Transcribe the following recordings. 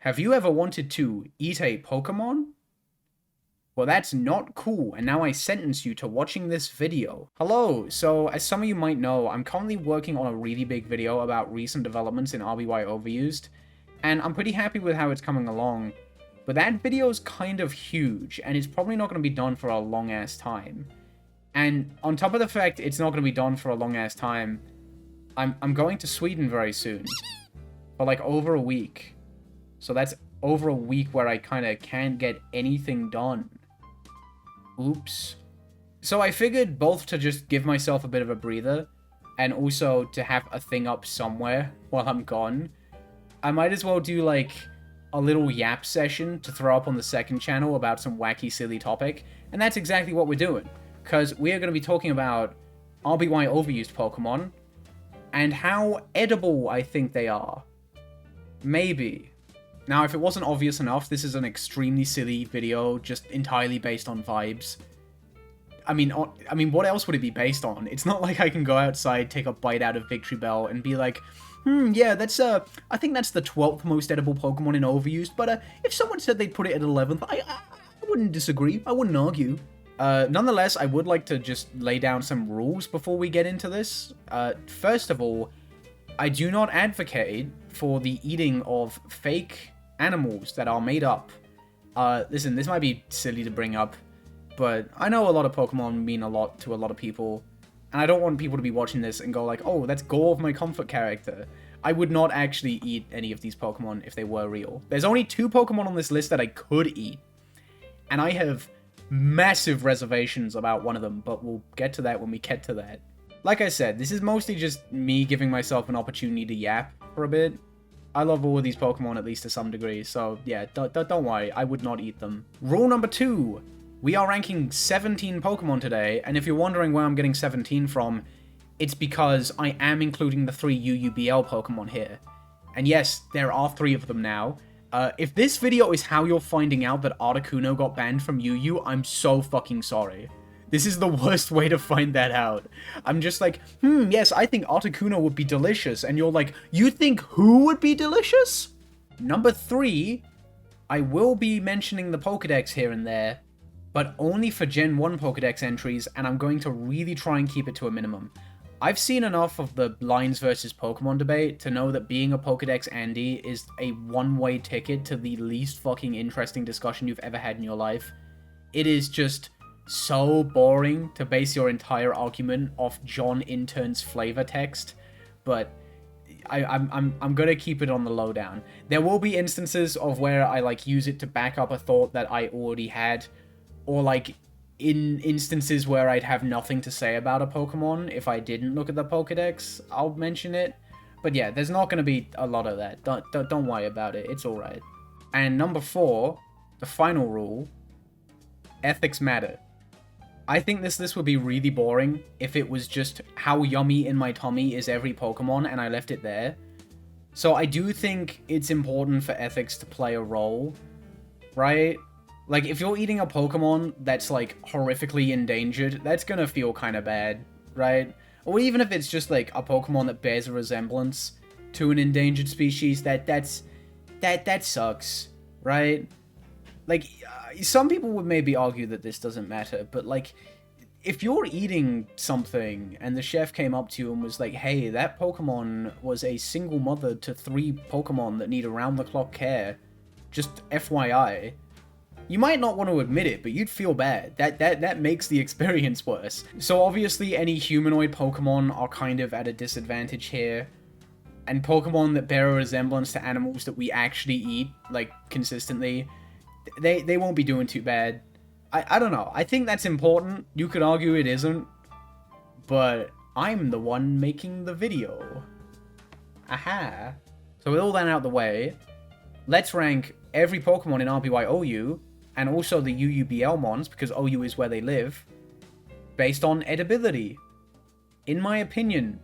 Have you ever wanted to eat a Pokémon? Well, that's not cool, and now I sentence you to watching this video. Hello, so as some of you might know, I'm currently working on a really big video about recent developments in RBY Overused, and I'm pretty happy with how it's coming along. But that video is kind of huge, and it's probably not going to be done for a long-ass time. And on top of the fact it's not going to be done for a long-ass time, I'm going to Sweden very soon. For like over a week. So that's over a week where I kind of can't get anything done. Oops. So I figured both to just give myself a bit of a breather, and also to have a thing up somewhere while I'm gone, I might as well do like a little yap session to throw up on the second channel about some wacky silly topic, and that's exactly what we're doing, because we are going to be talking about RBY overused Pokemon, and how edible I think they are. Maybe. Now, if it wasn't obvious enough, this is an extremely silly video, just entirely based on vibes. I mean, what else would it be based on? It's not like I can go outside, take a bite out of Victory Bell, and be like, yeah, that's, I think that's the 12th most edible Pokemon in Overused, but, if someone said they'd put it at 11th, I wouldn't disagree, I wouldn't argue. Nonetheless, I would like to just lay down some rules before we get into this. First of all, I do not advocate for the eating of fake animals that are made up. Listen, this might be silly to bring up, but I know a lot of Pokemon mean a lot to a lot of people, and I don't want people to be watching this and go like, oh, that's Gore of my comfort character. I would not actually eat any of these Pokemon if they were real. There's only 2 Pokemon on this list that I could eat, and I have massive reservations about one of them, but we'll get to that when we get to that. Like I said, this is mostly just me giving myself an opportunity to yap for a bit. I love all of these Pokemon at least to some degree, so yeah, don't worry, I would not eat them. Rule number 2. We are ranking 17 Pokemon today, and if you're wondering where I'm getting 17 from, it's because I am including the 3 UUBL Pokemon here. And yes, there are 3 of them now. If this video is how you're finding out that Articuno got banned from UU, I'm so fucking sorry. This is the worst way to find that out. I'm just like, yes, I think Articuno would be delicious. And you're like, you think who would be delicious? Number 3, I will be mentioning the Pokedex here and there, but only for Gen 1 Pokedex entries, and I'm going to really try and keep it to a minimum. I've seen enough of the Lines versus Pokemon debate to know that being a Pokedex Andy is a one-way ticket to the least fucking interesting discussion you've ever had in your life. It is just so boring to base your entire argument off John Intern's flavor text, but I'm gonna keep it on the lowdown. There will be instances of where I like use it to back up a thought that I already had, or like in instances where I'd have nothing to say about a Pokemon if I didn't look at the Pokedex, I'll mention it. But yeah, there's not gonna be a lot of that. Don't worry about it. It's all right. And number 4, the final rule: ethics matter. I think this list would be really boring if it was just how yummy in my tummy is every Pokemon and I left it there. So I do think it's important for ethics to play a role, right? Like, if you're eating a Pokemon that's, like, horrifically endangered, that's gonna feel kind of bad, right? Or even if it's just, like, a Pokemon that bears a resemblance to an endangered species, that sucks, right? Like, some people would maybe argue that this doesn't matter, but, like, if you're eating something and the chef came up to you and was like, hey, that Pokemon was a single mother to 3 Pokemon that need around-the-clock care, just FYI, you might not want to admit it, but you'd feel bad. That makes the experience worse. So obviously any humanoid Pokemon are kind of at a disadvantage here, and Pokemon that bear a resemblance to animals that we actually eat, like, consistently, they won't be doing too bad. I don't know. I think that's important. You could argue it isn't, but I'm the one making the video. Aha. So with all that out of the way, let's rank every Pokemon in RBY OU, and also the UUBL mons, because OU is where they live, based on edibility. In my opinion,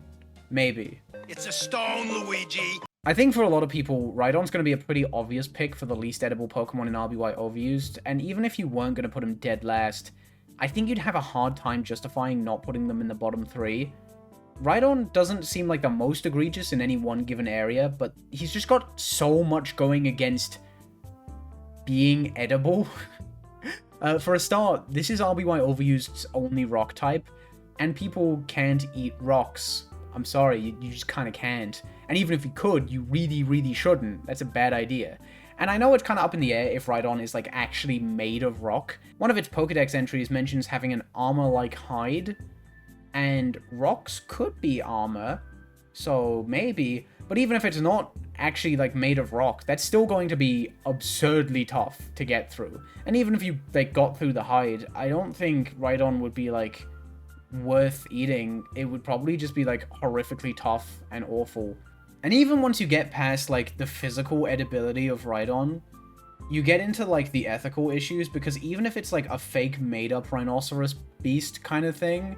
maybe. It's a stone, Luigi! I think for a lot of people, Rhydon's going to be a pretty obvious pick for the least edible Pokemon in RBY Overused, and even if you weren't going to put him dead last, I think you'd have a hard time justifying not putting them in the bottom 3. Rhydon doesn't seem like the most egregious in any one given area, but he's just got so much going against being edible. For a start, this is RBY Overused's only rock type, and people can't eat rocks. I'm sorry, you just kind of can't. And even if you could, you really shouldn't. That's a bad idea. And I know it's kind of up in the air if Rhydon is like actually made of rock. One of its Pokédex entries mentions having an armor-like hide, and rocks could be armor, so maybe. But even if it's not actually like made of rock, that's still going to be absurdly tough to get through. And even if you like got through the hide, I don't think Rhydon would be like worth eating. It would probably just be like horrifically tough and awful. And even once you get past like the physical edibility of Rhydon, you get into like the ethical issues, because even if it's like a fake made up rhinoceros beast kind of thing,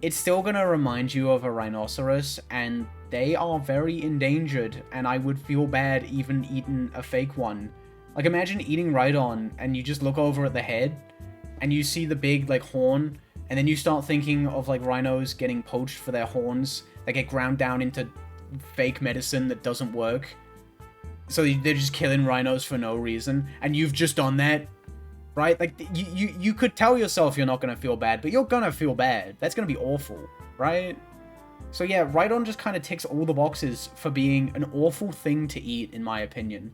it's still gonna remind you of a rhinoceros, and they are very endangered, and I would feel bad even eating a fake one. Like, imagine eating Rhydon, and you just look over at the head, and you see the big, like, horn, and then you start thinking of, like, rhinos getting poached for their horns. They get ground down into fake medicine that doesn't work. So they're just killing rhinos for no reason, and you've just done that. Right? Like, you could tell yourself you're not gonna feel bad, but you're gonna feel bad. That's gonna be awful, right? So yeah, Rhydon just kind of ticks all the boxes for being an awful thing to eat, in my opinion.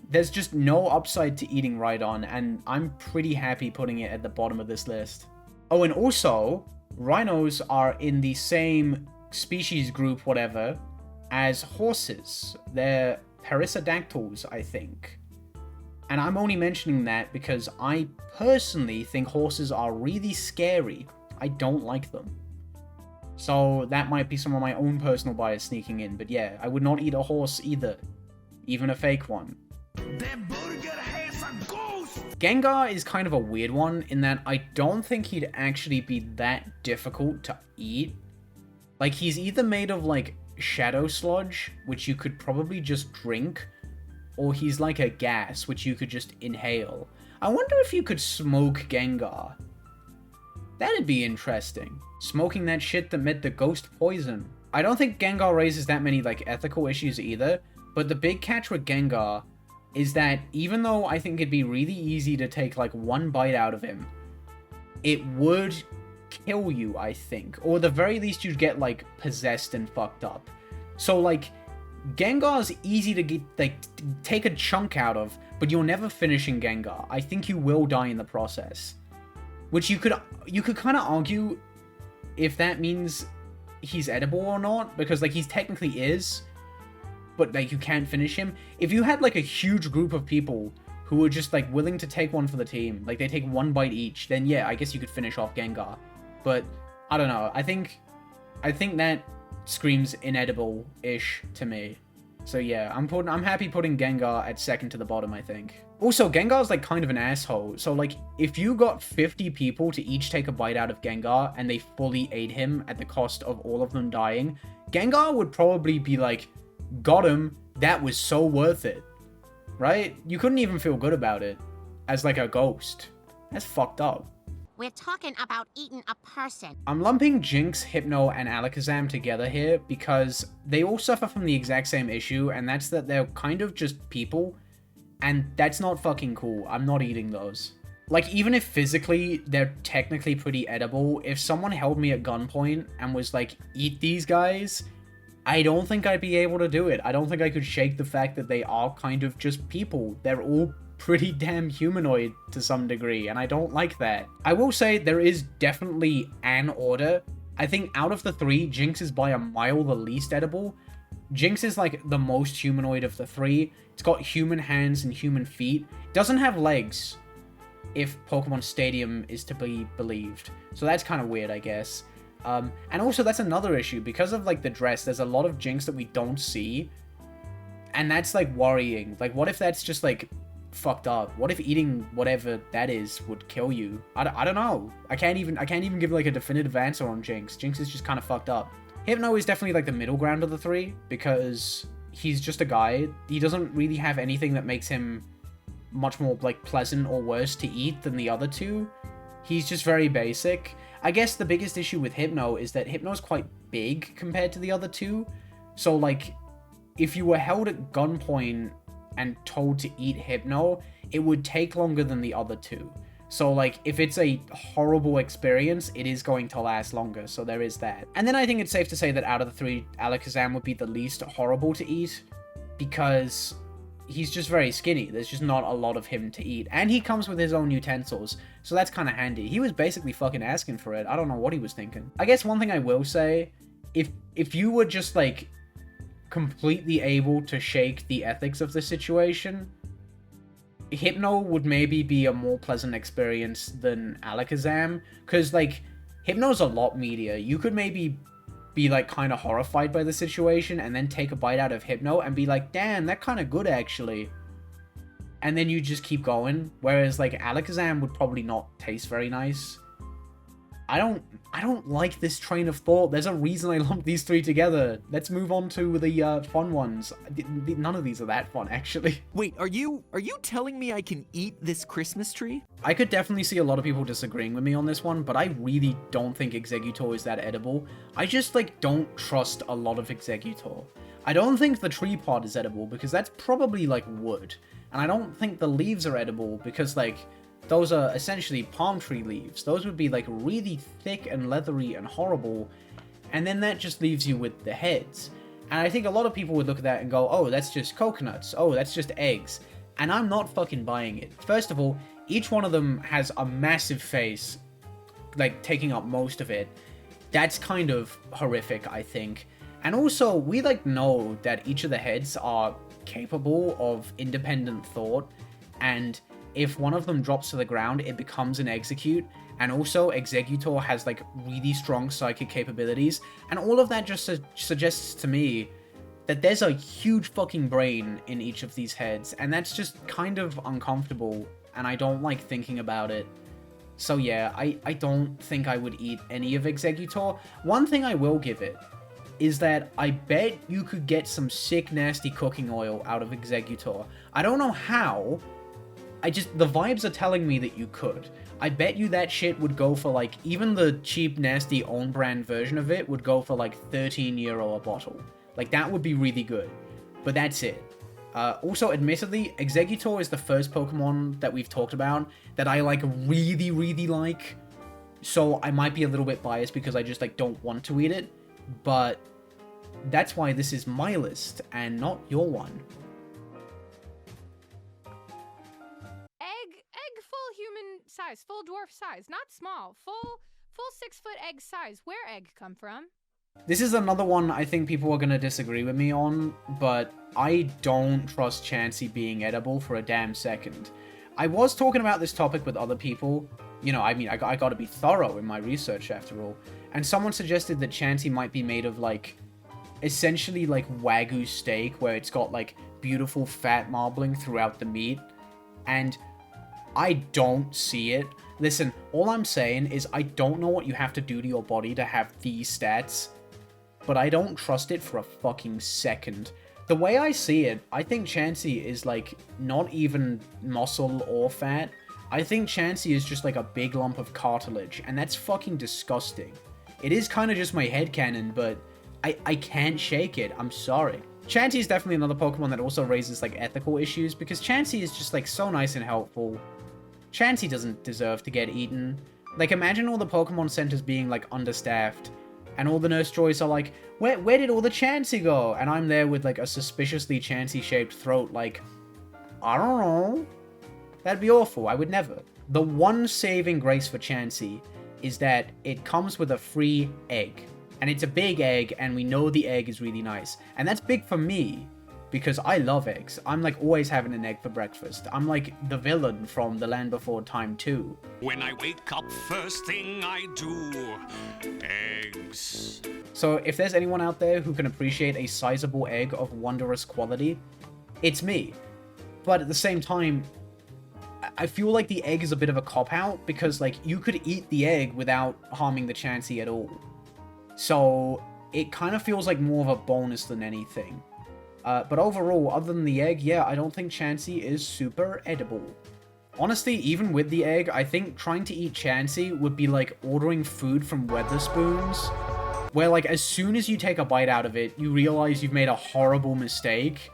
There's just no upside to eating Rhydon, and I'm pretty happy putting it at the bottom of this list. Oh, and also, rhinos are in the same species group, whatever, as horses. They're perissodactyls, I think. And I'm only mentioning that because I personally think horses are really scary. I don't like them. So that might be some of my own personal bias sneaking in, but yeah, I would not eat a horse either. Even a fake one. That burger has a ghost! Gengar is kind of a weird one in that I don't think he'd actually be that difficult to eat. Like, he's either made of like shadow sludge, which you could probably just drink, or he's like a gas, which you could just inhale. I wonder if you could smoke Gengar. That'd be interesting. Smoking that shit that made the ghost poison. I don't think Gengar raises that many, like, ethical issues either, but the big catch with Gengar is that even though I think it'd be really easy to take, like, one bite out of him, it would kill you, I think. Or at the very least, you'd get, like, possessed and fucked up. So, like, Gengar's easy to get, like, take a chunk out of, but you're never finishing Gengar. I think you will die in the process. Which you could kind of argue if that means he's edible or not, because, like, he's technically is, but, like, you can't finish him. If you had, like, a huge group of people who were just, like, willing to take one for the team, like, they take one bite each, then yeah, I guess you could finish off Gengar. But, I don't know, I think that screams inedible-ish to me. So yeah, I'm happy putting Gengar at second to the bottom, I think. Also, Gengar's like kind of an asshole. So like, if you got 50 people to each take a bite out of Gengar and they fully ate him at the cost of all of them dying, Gengar would probably be like, got him, that was so worth it. Right? You couldn't even feel good about it as like a ghost. That's fucked up. We're talking about eating a person. I'm lumping Jinx, Hypno, and Alakazam together here because they all suffer from the exact same issue, and that's that they're kind of just people, and that's not fucking cool. I'm not eating those. Like, even if physically they're technically pretty edible, if someone held me at gunpoint and was like, eat these guys, I don't think I'd be able to do it. I don't think I could shake the fact that they are kind of just people. They're all pretty damn humanoid to some degree, and I don't like that. I will say there is definitely an order. I think out of the three, Jinx is by a mile the least edible. Jinx is like the most humanoid of the three. It's got human hands and human feet. It doesn't have legs, if Pokemon Stadium is to be believed. So that's kind of weird, I guess. And also that's another issue. Because of like the dress, there's a lot of Jinx that we don't see. And that's like worrying. Like, what if that's just like fucked up? What if eating whatever that is would kill you? I don't know. I can't even give like a definitive answer on Jinx. Jinx is just kind of fucked up. Hypno is definitely like the middle ground of the three because he's just a guy. He doesn't really have anything that makes him much more like pleasant or worse to eat than the other two. He's just very basic. I guess the biggest issue with Hypno is that Hypno's quite big compared to the other two. So like, if you were held at gunpoint and told to eat Hypno, it would take longer than the other two. So, like, if it's a horrible experience, it is going to last longer, so there is that. And then I think it's safe to say that out of the three, Alakazam would be the least horrible to eat, because he's just very skinny. There's just not a lot of him to eat. And he comes with his own utensils, so that's kind of handy. He was basically fucking asking for it. I don't know what he was thinking. I guess one thing I will say, if you were just, like, completely able to shake the ethics of the situation, Hypno would maybe be a more pleasant experience than Alakazam, because, like, Hypno's a lot meatier. You could maybe be, like, kind of horrified by the situation, and then take a bite out of Hypno, and be like, damn, that kind of good, actually. And then you just keep going, whereas, like, Alakazam would probably not taste very nice. I don't like this train of thought. There's a reason I lumped these three together. Let's move on to the fun ones. None of these are that fun, actually. Wait, are you telling me I can eat this Christmas tree? I could definitely see a lot of people disagreeing with me on this one, but I really don't think Exeggutor is that edible. I just, like, don't trust a lot of Exeggutor. I don't think the tree pod is edible, because that's probably, like, wood. And I don't think the leaves are edible, because, like, those are essentially palm tree leaves. Those would be, like, really thick and leathery and horrible, and then that just leaves you with the heads. And I think a lot of people would look at that and go, oh, that's just coconuts. Oh, that's just eggs. And I'm not fucking buying it. First of all, each one of them has a massive face, like, taking up most of it. That's kind of horrific, I think. And also, we, like, know that each of the heads are capable of independent thought, and if one of them drops to the ground, it becomes an Execute, and also Exeggutor has, like, really strong psychic capabilities, and all of that just suggests to me that there's a huge fucking brain in each of these heads, and that's just kind of uncomfortable, and I don't like thinking about it. So yeah, I don't think I would eat any of Exeggutor. One thing I will give it is that I bet you could get some sick, nasty cooking oil out of Exeggutor. I don't know how, the vibes are telling me that you could. I bet you that shit would go for, like, even the cheap, nasty, own-brand version of it would go for, like, €13 a bottle. Like, that would be really good. But that's it. Also, admittedly, Exeggutor is the first Pokemon that we've talked about that I, like, really, really like. So I might be a little bit biased because I just, like, don't want to eat it. But that's why this is my list and not your one. Egg full human size, full dwarf size, not small, full 6-foot egg size. Where egg come from? This is another one I think people are going to disagree with me on, but I don't trust Chansey being edible for a damn second. I was talking about this topic with other people. You know, I mean, I got to be thorough in my research after all. And someone suggested that Chansey might be made of, like, essentially, like, Wagyu steak, where it's got, like, beautiful fat marbling throughout the meat. And I don't see it. Listen, all I'm saying is I don't know what you have to do to your body to have these stats, but I don't trust it for a fucking second. The way I see it, I think Chansey is, like, not even muscle or fat. I think Chansey is just, like, a big lump of cartilage, and that's fucking disgusting. It is kind of just my headcanon, but I can't shake it. I'm sorry. Chansey is definitely another Pokemon that also raises, like, ethical issues, because Chansey is just, like, so nice and helpful. Chansey doesn't deserve to get eaten. Like, imagine all the Pokemon centers being, like, understaffed, and all the Nurse Joys are like, where did all the Chansey go? And I'm there with, like, a suspiciously Chansey-shaped throat, like, I don't know. That'd be awful. I would never. The one saving grace for Chansey is that it comes with a free egg. And it's a big egg, and we know the egg is really nice. And that's big for me, because I love eggs. I'm, like, always having an egg for breakfast. I'm, like, the villain from The Land Before Time 2. When I wake up, first thing I do, eggs. So if there's anyone out there who can appreciate a sizable egg of wondrous quality, it's me. But at the same time, I feel like the egg is a bit of a cop-out, because, like, you could eat the egg without harming the Chansey at all. So it kind of feels like more of a bonus than anything. But overall, other than the egg, yeah, I don't think Chansey is super edible. Honestly, even with the egg, I think trying to eat Chansey would be like ordering food from Weatherspoons, where, like, as soon as you take a bite out of it, you realize you've made a horrible mistake.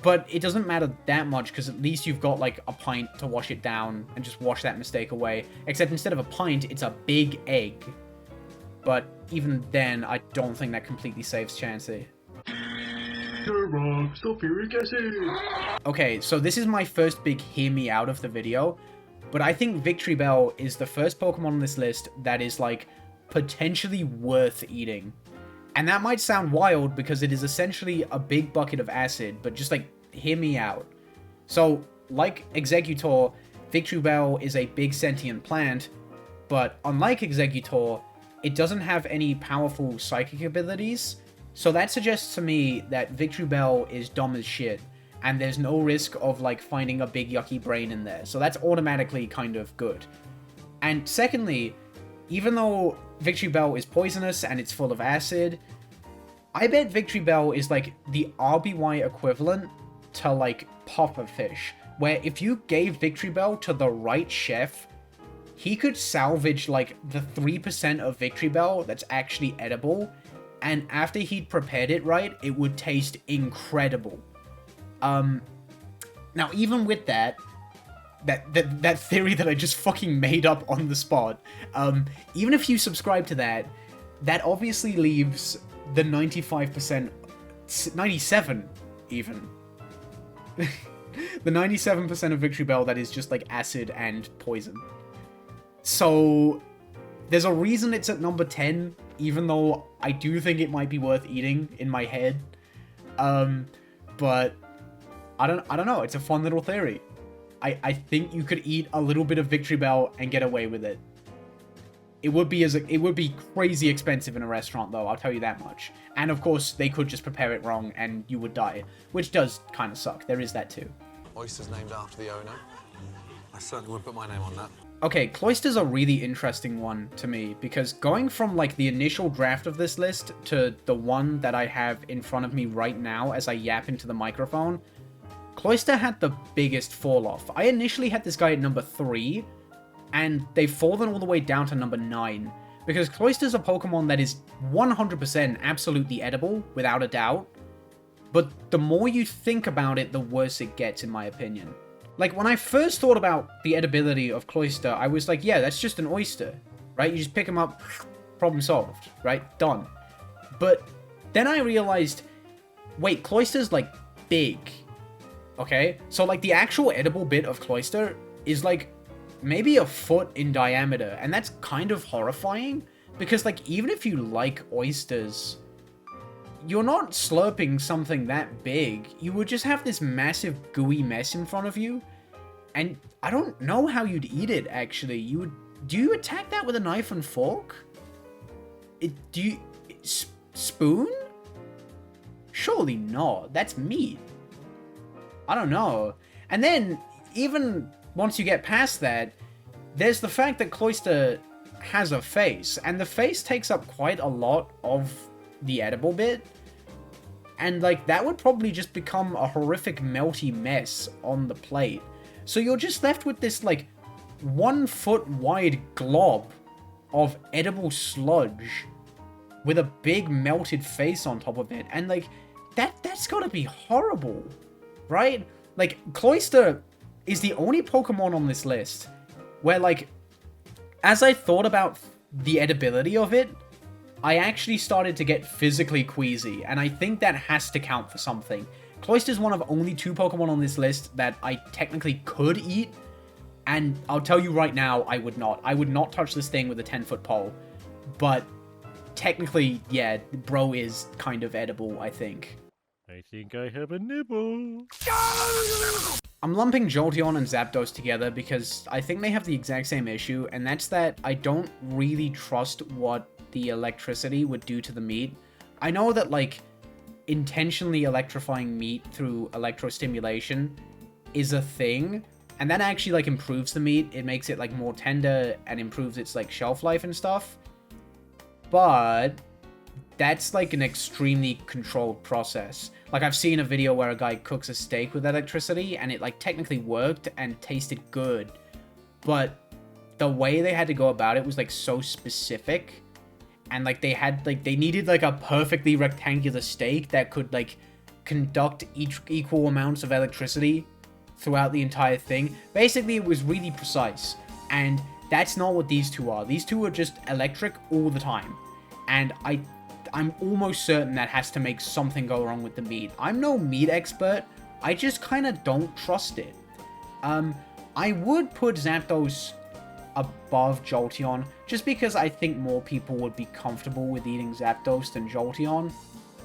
But it doesn't matter that much because at least you've got like a pint to wash it down and just wash that mistake away. Except instead of a pint, it's a big egg. But even then, I don't think that completely saves Chansey. You're wrong. Sulfuric acid. Okay, so this is my first big hear me out of the video. But I think Victory Bell is the first Pokemon on this list that is like potentially worth eating. And that might sound wild because it is essentially a big bucket of acid, but just like, hear me out. So, like Exeggutor, Victory Bell is a big sentient plant, but unlike Exeggutor, it doesn't have any powerful psychic abilities, so that suggests to me that Victory Bell is dumb as shit, and there's no risk of like finding a big yucky brain in there, so that's automatically kind of good. And secondly, even though Victory Bell is poisonous and it's full of acid, I bet Victory Bell is like the RBY equivalent to like Pufferfish, where if you gave Victory Bell to the right chef, he could salvage like the 3% of Victory Bell that's actually edible, and after he'd prepared it right, it would taste incredible. Now even with that theory that I just fucking made up on the spot, even if you subscribe to that, that obviously leaves the 95%, 97 even, the 97% of Victory Bell that is just like acid and poison. So there's a reason it's at number 10, even though I do think it might be worth eating in my head. But I don't know, it's a fun little theory. I think you could eat a little bit of Victory Bell and get away with it. It would be crazy expensive in a restaurant though, I'll tell you that much. And of course, they could just prepare it wrong and you would die, which does kind of suck. There is that too. Oysters named after the owner. I certainly would put my name on that. Okay, Cloyster's a really interesting one to me, because going from like the initial draft of this list to the one that I have in front of me right now as I yap into the microphone, Cloyster had the biggest fall off. I initially had this guy at number 3, and they've fallen all the way down to number 9, because Cloyster's a Pokemon that is 100% absolutely edible, without a doubt, but the more you think about it, the worse it gets, in my opinion. Like, when I first thought about the edibility of Cloyster, I was like, yeah, that's just an oyster, right? You just pick them up, problem solved, right? Done. But then I realized, wait, Cloyster's, like, big, okay? So, like, the actual edible bit of Cloyster is, like, maybe a foot in diameter, and that's kind of horrifying, because, like, even if you like oysters, you're not slurping something that big. You would just have this massive gooey mess in front of you, and I don't know how you'd eat it, actually. Do you attack that with a knife and fork? Spoon? Surely not. That's meat. I don't know. And then, even once you get past that, there's the fact that Cloyster has a face, and the face takes up quite a lot of the edible bit, and like that would probably just become a horrific melty mess on the plate. So you're just left with this like 1 foot wide glob of edible sludge with a big melted face on top of it, and like that's gotta be horrible, right? Like, Cloyster is the only Pokemon on this list where, like, as I thought about the edibility of it, I actually started to get physically queasy, and I think that has to count for something. Cloyster's one of only 2 Pokemon on this list that I technically could eat, and I'll tell you right now, I would not. I would not touch this thing with a 10-foot pole, but technically, yeah, bro is kind of edible, I think. I think I have a nibble. I'm lumping Jolteon and Zapdos together because I think they have the exact same issue, and that's that I don't really trust what the electricity would do to the meat. I know that, like, intentionally electrifying meat through electrostimulation is a thing, and that actually, like, improves the meat. It makes it, like, more tender and improves its, like, shelf life and stuff. But that's, like, an extremely controlled process. Like, I've seen a video where a guy cooks a steak with electricity, and it, like, technically worked and tasted good. But the way they had to go about it was, like, so specific. And, like, they needed, like, a perfectly rectangular steak that could, like, conduct equal amounts of electricity throughout the entire thing. Basically, it was really precise, and that's not what these two are. These two are just electric all the time, and I'm almost certain that has to make something go wrong with the meat. I'm no meat expert, I just kind of don't trust it. I would put Zapdos above Jolteon, just because I think more people would be comfortable with eating Zapdos than Jolteon.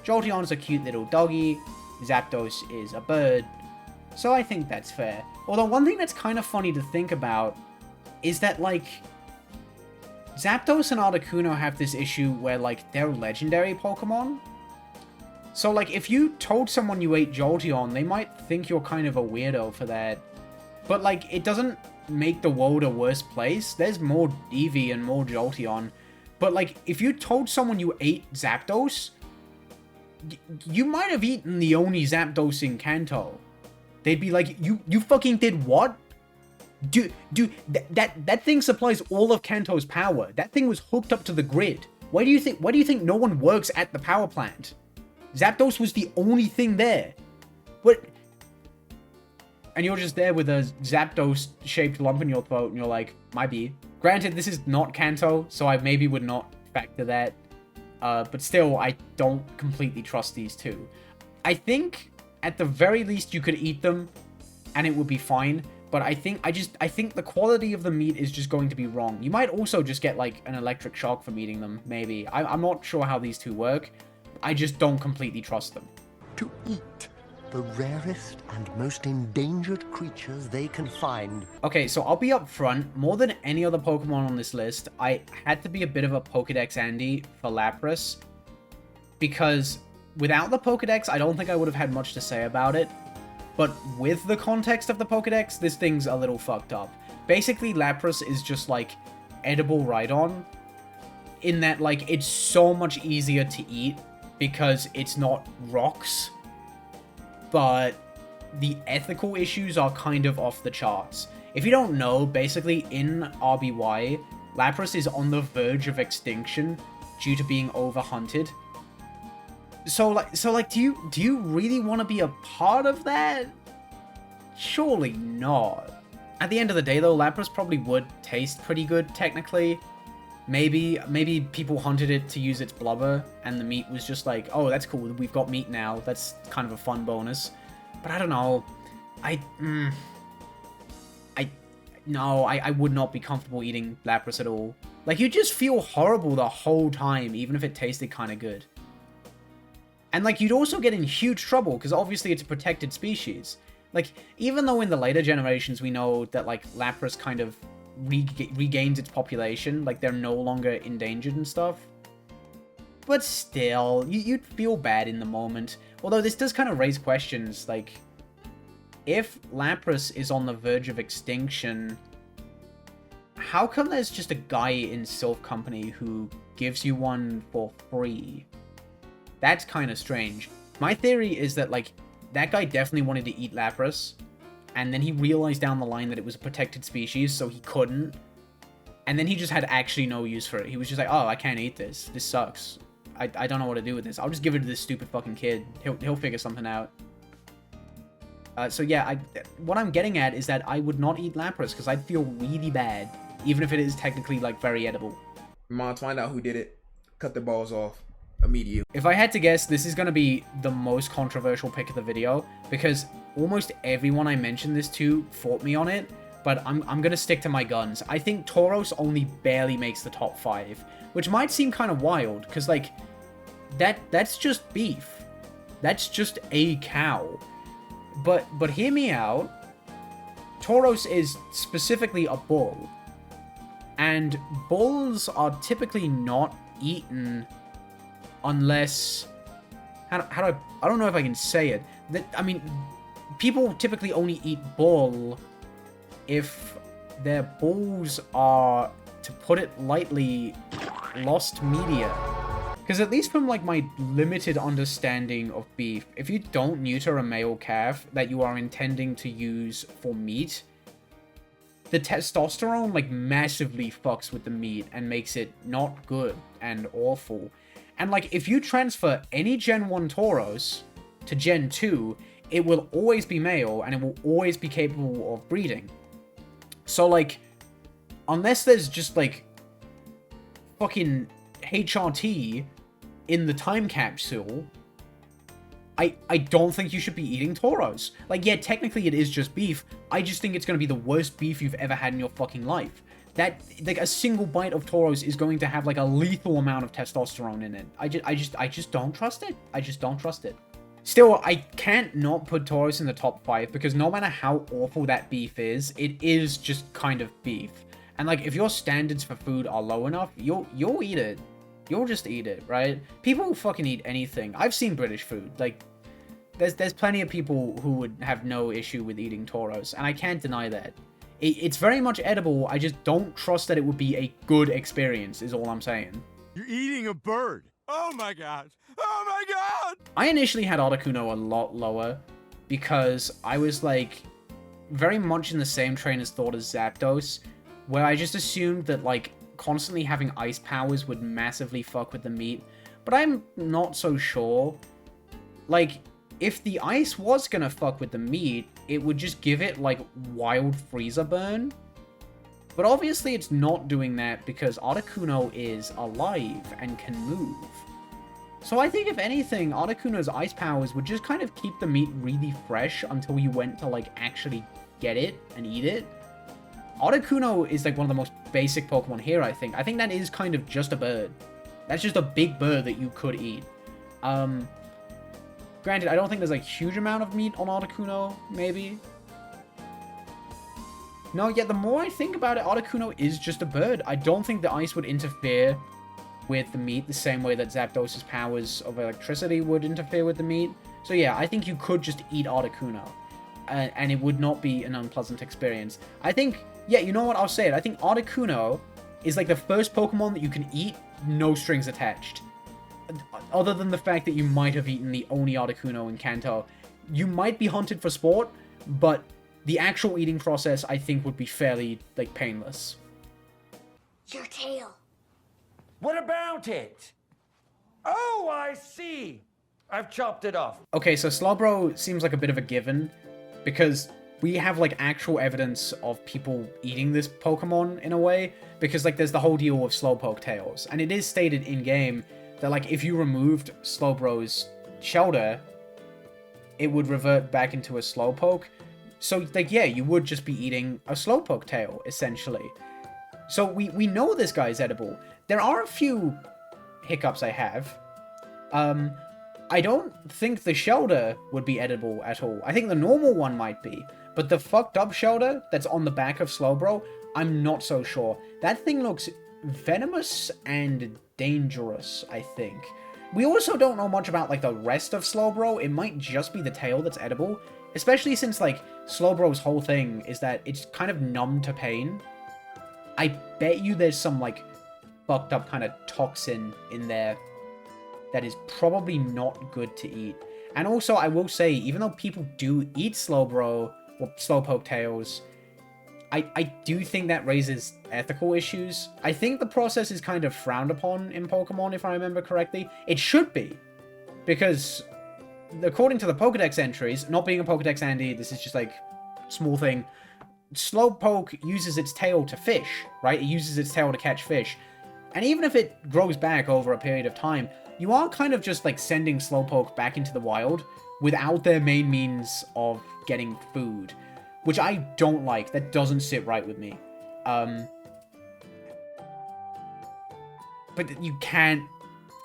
Jolteon's a cute little doggy, Zapdos is a bird, so I think that's fair. Although one thing that's kind of funny to think about is that, like, Zapdos and Articuno have this issue where, like, they're legendary Pokemon. So, like, if you told someone you ate Jolteon, they might think you're kind of a weirdo for that. But, like, it doesn't make the world a worse place. There's more Eevee and more Jolteon. But, like, if you told someone you ate Zapdos, you might have eaten the only Zapdos in Kanto. They'd be like, you fucking did what? Dude, that thing supplies all of Kanto's power. That thing was hooked up to the grid. Why do you think no one works at the power plant? Zapdos was the only thing there. What? And you're just there with a Zapdos-shaped lump in your throat, and you're like, might be. Granted, this is not Kanto, so I maybe would not factor that. But still, I don't completely trust these two. I think, at the very least, you could eat them, and it would be fine. But I think the quality of the meat is just going to be wrong. You might also just get, like, an electric shock from eating them, maybe. I'm not sure how these two work. I just don't completely trust them. To eat the rarest and most endangered creatures they can find. Okay, so I'll be up front. More than any other Pokemon on this list, I had to be a bit of a Pokedex Andy for Lapras. Because without the Pokedex, I don't think I would have had much to say about it. But with the context of the Pokedex, this thing's a little fucked up. Basically, Lapras is just, like, edible Rhydon. In that, like, it's so much easier to eat because it's not rocks. But the ethical issues are kind of off the charts. If you don't know, basically, in RBY, Lapras is on the verge of extinction due to being overhunted. So like, do you really want to be a part of that? Surely not. At the end of the day, though, Lapras probably would taste pretty good, technically. Maybe people hunted it to use its blubber, and the meat was just like, oh, that's cool, we've got meat now. That's kind of a fun bonus. But I don't know. No, I would not be comfortable eating Lapras at all. Like, you just feel horrible the whole time, even if it tasted kind of good. And, like, you'd also get in huge trouble, because obviously it's a protected species. Like, even though in the later generations we know that, like, Lapras kind of regains its population, like, they're no longer endangered and stuff. But still, you'd feel bad in the moment. Although this does kind of raise questions, like, if Lapras is on the verge of extinction, how come there's just a guy in Sylph Company who gives you one for free? That's kind of strange. My theory is that, like, that guy definitely wanted to eat Lapras, and then he realized down the line that it was a protected species, so he couldn't. And then he just had actually no use for it. He was just like, oh, I can't eat this. This sucks. I don't know what to do with this. I'll just give it to this stupid fucking kid. He'll figure something out. So yeah, what I'm getting at is that I would not eat Lapras, because I'd feel really bad, even if it is technically, like, very edible. Mom, find out who did it. Cut the balls off. Immediately. If I had to guess, this is going to be the most controversial pick of the video, because almost everyone I mentioned this to fought me on it, but I'm going to stick to my guns. I think Tauros only barely makes the top 5, which might seem kind of wild, because, like, that's just beef. That's just a cow. But hear me out. Tauros is specifically a bull, and bulls are typically not eaten unless, I don't know if I can say it. I mean, people typically only eat bull if their bulls are, to put it lightly, lost media. Because at least from, like, my limited understanding of beef, if you don't neuter a male calf that you are intending to use for meat, the testosterone, like, massively fucks with the meat and makes it not good and awful. And, like, if you transfer any Gen 1 Tauros to Gen 2, it will always be male and it will always be capable of breeding. So, like, unless there's just, like, fucking HRT in the time capsule, I don't think you should be eating Tauros. Like, yeah, technically it is just beef. I just think it's going to be the worst beef you've ever had in your fucking life. That, like, a single bite of Tauros is going to have, like, a lethal amount of testosterone in it. I just don't trust it. I just don't trust it. Still, I can't not put Tauros in the top 5, because no matter how awful that beef is, it is just kind of beef. And, like, if your standards for food are low enough, you'll eat it. You'll just eat it, right? People will fucking eat anything. I've seen British food. Like, there's plenty of people who would have no issue with eating Tauros, and I can't deny that. It's very much edible, I just don't trust that it would be a good experience, is all I'm saying. You're eating a bird! Oh my god! Oh my god! I initially had Articuno a lot lower, because I was, like, very much in the same train of thought as Zapdos, where I just assumed that, like, constantly having ice powers would massively fuck with the meat, but I'm not so sure. Like, if the ice was gonna fuck with the meat, it would just give it, like, wild freezer burn. But obviously it's not doing that because Articuno is alive and can move. So I think if anything, Articuno's ice powers would just kind of keep the meat really fresh until you went to, like, actually get it and eat it. Articuno is, like, one of the most basic Pokemon here, I think. I think that is kind of just a bird. That's just a big bird that you could eat. Granted, I don't think there's a huge amount of meat on Articuno, maybe. No, yet the more I think about it, Articuno is just a bird. I don't think the ice would interfere with the meat the same way that Zapdos' powers of electricity would interfere with the meat. So yeah, I think you could just eat Articuno, and it would not be an unpleasant experience. I think, yeah, you know what, I'll say it. I think Articuno is like the first Pokemon that you can eat, no strings attached. Other than the fact that you might have eaten the only Articuno in Kanto. You might be hunted for sport, but the actual eating process, I think, would be fairly, like, painless. Your tail. What about it? Oh, I see. I've chopped it off. Okay, so Slowbro seems like a bit of a given, because we have, like, actual evidence of people eating this Pokemon in a way, because, like, there's the whole deal with Slowpoke tails, and it is stated in-game that, like, if you removed Slowbro's shelter, it would revert back into a Slowpoke. So, like, yeah, you would just be eating a Slowpoke tail, essentially. So we know this guy's edible. There are a few hiccups I have. I don't think the shelter would be edible at all. I think the normal one might be. But the fucked up shelter that's on the back of Slowbro, I'm not so sure. That thing looks venomous and dangerous, I think. We also don't know much about, like, the rest of Slowbro. It might just be the tail that's edible. Especially since, like, Slowbro's whole thing is that it's kind of numb to pain. I bet you there's some, like, fucked up kind of toxin in there that is probably not good to eat. And also, I will say, even though people do eat Slowbro, or Slowpoke tails, I do think that raises ethical issues. I think the process is kind of frowned upon in Pokemon, if I remember correctly. It should be, because according to the Pokedex entries, not being a Pokedex Andy, this is just, like, small thing, Slowpoke uses its tail to fish, right? It uses its tail to catch fish. And even if it grows back over a period of time, you are kind of just, like, sending Slowpoke back into the wild without their main means of getting food, which I don't like. That doesn't sit right with me. But you can't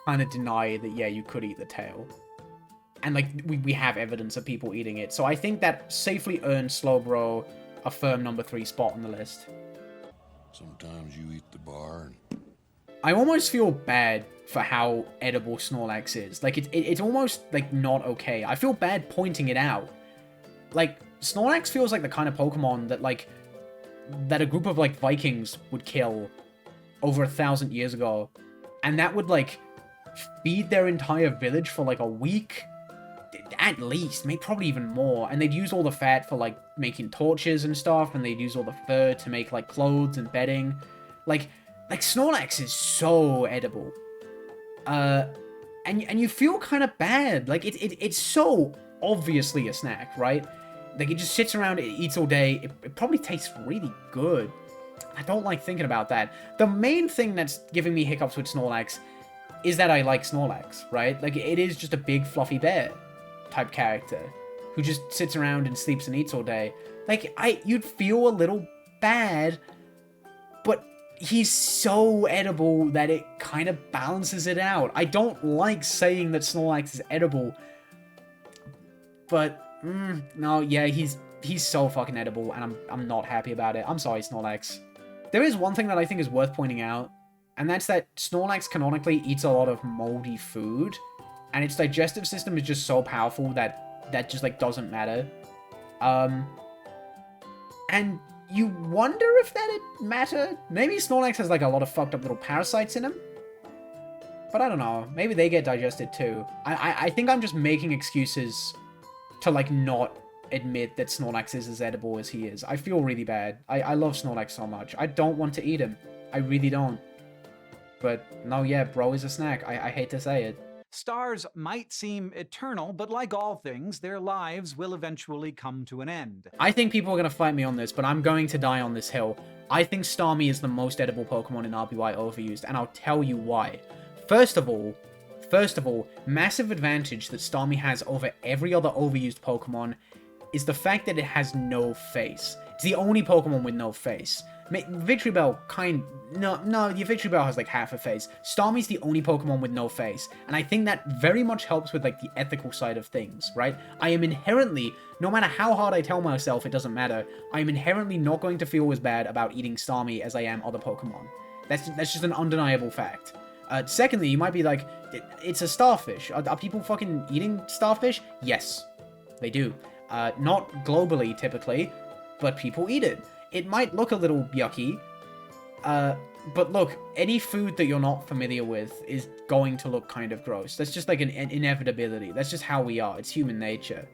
kind of deny that, yeah, you could eat the tail. And, like, we have evidence of people eating it. So I think that safely earned Slowbro a firm number 3 spot on the list. Sometimes you eat the bar and... I almost feel bad for how edible Snorlax is. Like, it's almost, like, not okay. I feel bad pointing it out. Like, Snorlax feels like the kind of Pokemon that, like, that a group of, like, Vikings would kill over 1,000 years ago. And that would, like, feed their entire village for, like, a week. At least, maybe probably even more. And they'd use all the fat for, like, making torches and stuff. And they'd use all the fur to make, like, clothes and bedding. Like Snorlax is so edible. and you feel kind of bad. Like, it's so obviously a snack, right? Like, it just sits around, it eats all day. It probably tastes really good. I don't like thinking about that. The main thing that's giving me hiccups with Snorlax is that I like Snorlax, right? Like, it is just a big fluffy bear type character who just sits around and sleeps and eats all day. Like, you'd feel a little bad, but he's so edible that it kind of balances it out. I don't like saying that Snorlax is edible, but no, yeah, he's so fucking edible, and I'm not happy about it. I'm sorry, Snorlax. There is one thing that I think is worth pointing out, and that's that Snorlax canonically eats a lot of moldy food, and its digestive system is just so powerful that just, like, doesn't matter. And you wonder if that'd matter? Maybe Snorlax has, like, a lot of fucked up little parasites in him? But I don't know. Maybe they get digested too. I think I'm just making excuses to, like, not admit that Snorlax is as edible as he is. I feel really bad. I love Snorlax so much. I don't want to eat him. I really don't. But, no, yeah, bro is a snack. I hate to say it. Stars might seem eternal, but like all things, their lives will eventually come to an end. I think people are going to fight me on this, but I'm going to die on this hill. I think Starmie is the most edible Pokemon in RBY Overused, and I'll tell you why. First of all, massive advantage that Starmie has over every other overused Pokemon is the fact that it has no face. It's the only Pokemon with no face. Victreebel your Victreebel has like half a face. Starmie's the only Pokemon with no face, and I think that very much helps with like the ethical side of things, right? I am inherently, no matter how hard I tell myself it doesn't matter, I am inherently not going to feel as bad about eating Starmie as I am other Pokemon. That's just an undeniable fact. Secondly, you might be like, it's a starfish. Are people fucking eating starfish? Yes, they do. Not globally, typically, but people eat it. It might look a little yucky, but look, any food that you're not familiar with is going to look kind of gross. That's just like an inevitability. That's just how we are. It's human nature.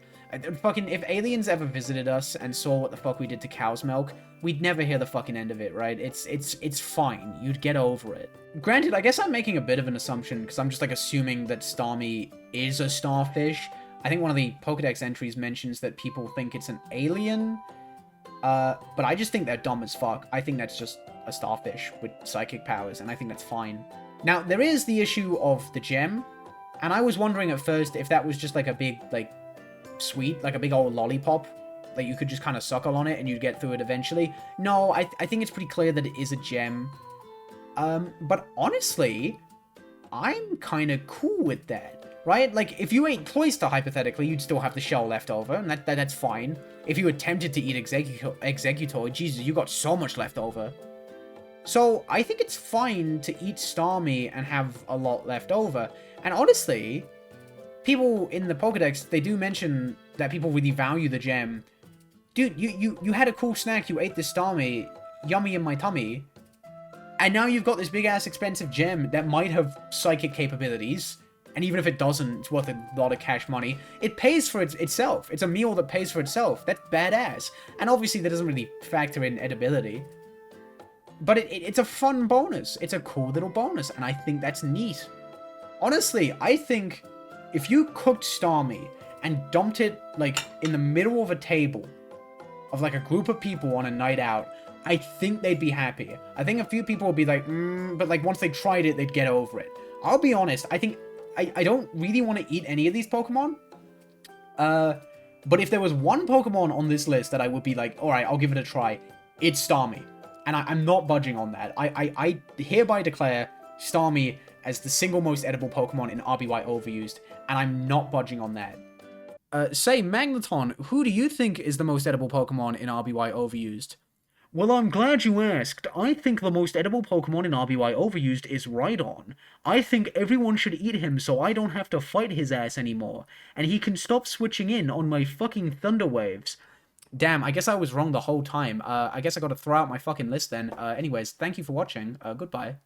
Fucking, if aliens ever visited us and saw what the fuck we did to cow's milk, we'd never hear the fucking end of it, right? It's fine. You'd get over it. Granted, I guess I'm making a bit of an assumption, because I'm just like assuming that Starmie is a starfish. I think one of the Pokedex entries mentions that people think it's an alien. But I just think they're dumb as fuck. I think that's just a starfish with psychic powers, and I think that's fine. Now, there is the issue of the gem, and I was wondering at first if that was just like a big, like, sweet, like a big old lollipop, like you could just kind of suckle on it and you'd get through it eventually. No, I think it's pretty clear that it is a gem. But honestly, I'm kind of cool with that, right? Like, if you ate Cloyster, hypothetically, you'd still have the shell left over, and that's fine. If you attempted to eat Executor, Jesus, you got so much left over. So, I think it's fine to eat Starmie and have a lot left over. And honestly, people in the Pokedex, they do mention that people really value the gem. Dude, you had a cool snack, you ate this Starmie, yummy in my tummy, and now you've got this big-ass expensive gem that might have psychic capabilities. And even if it doesn't, it's worth a lot of cash money. It pays for itself. It's a meal that pays for itself. That's badass. And obviously that doesn't really factor in edibility. But it's a fun bonus. It's a cool little bonus, and I think that's neat. Honestly, I think if you cooked Starmie and dumped it, like, in the middle of a table of, like, a group of people on a night out, I think they'd be happy. I think a few people would be like, but, like, once they tried it, they'd get over it. I'll be honest, I think I don't really want to eat any of these Pokemon. But if there was one Pokemon on this list that I would be like, alright, I'll give it a try, it's Starmie. And I'm not budging on that. I hereby declare Starmie as the single most edible Pokemon in RBY Overused, and I'm not budging on that. Say, Magneton, who do you think is the most edible Pokemon in RBY Overused? Well, I'm glad you asked. I think the most edible Pokemon in RBY Overused is Rhydon. I think everyone should eat him so I don't have to fight his ass anymore, and he can stop switching in on my fucking Thunder Waves. Damn, I guess I was wrong the whole time. I guess I gotta throw out my fucking list then. Anyways, thank you for watching. Goodbye.